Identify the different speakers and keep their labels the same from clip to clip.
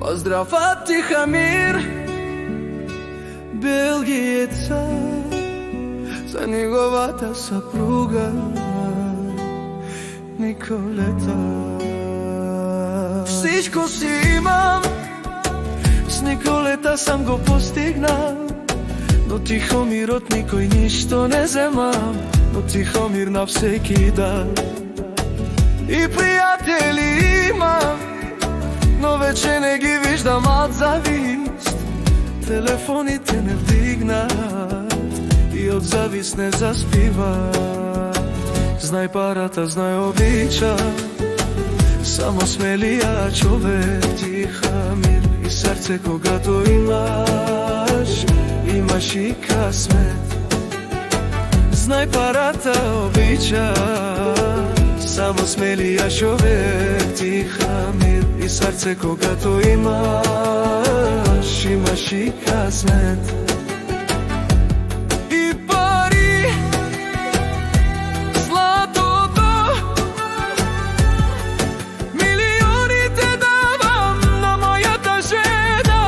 Speaker 1: Поздрав од Тихомир, белгиеца, за неговата сапруга Николета. Всичко си имам, с Николета сам го постигнал, но Тихомирот никој ништо не земам, но Тихомир на всеки дан. И пријатели имам, но вече не ги виждам од завист. Телефоните не вдигнат и од завист не заспиват. Знај парата, знај обича, само смелија човек Тихомир. И срце когато имаш, имаш и късмет. Знај парата обича, само смелија човек Тихомир. И срце когато имаш, имаш и късмет. И пари, златото, милионите давам на мојата жена.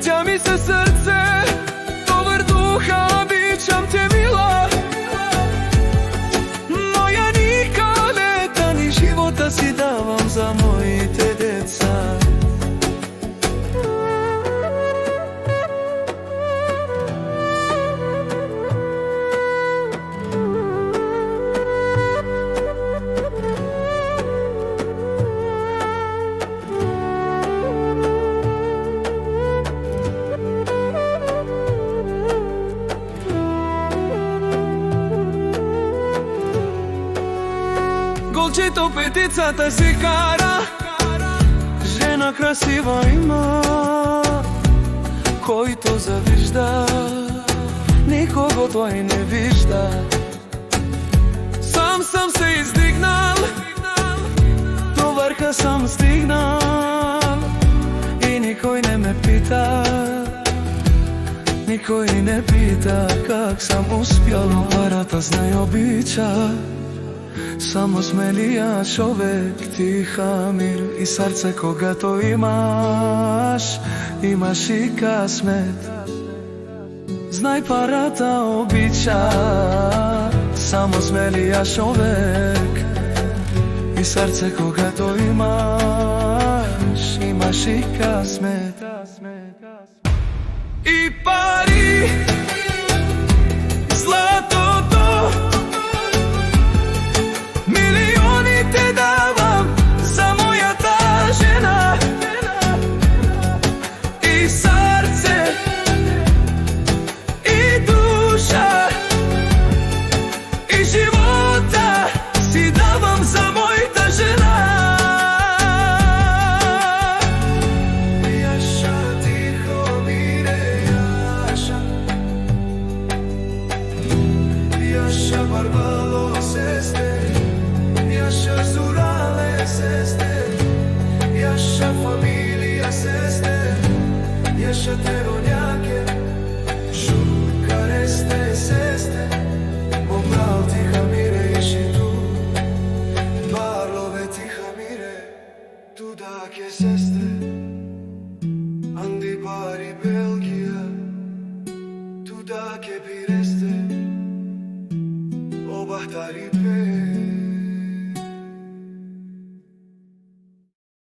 Speaker 1: Тя ми се срце, добар духа, обичам те мила. Моја Николета, ни живота си давам за моите деца. Голчето петицата си кара, жена красива има, којто завижда, никого тој не вижда. Сам съм се издигнал, до врха съм стигнал, и никој не ме пита, никој не пита как съм успял. Парата знај обича, само смелија човек Тихомир. И срце когато имаш, имаш и късмет. Знај парата обича, само смелија човек. И срце когато имаш, имаш и късмет. И пари, златото, милионите давам за мојата жена. И срце, и душа, и живота си давам за мојата жена. Јаша, Тихомире, јаша, јаша Барбало сесте, Јаша Зурале сестер, Јаша фамилија сестер, Јаша Теронјаке, Шукаресте сестер, Момрал Тихомире Ишиту, Барлове Тихомире, Тудаке сестре, Анди Бари Белгија, Тудаке Пиресте, Обахтари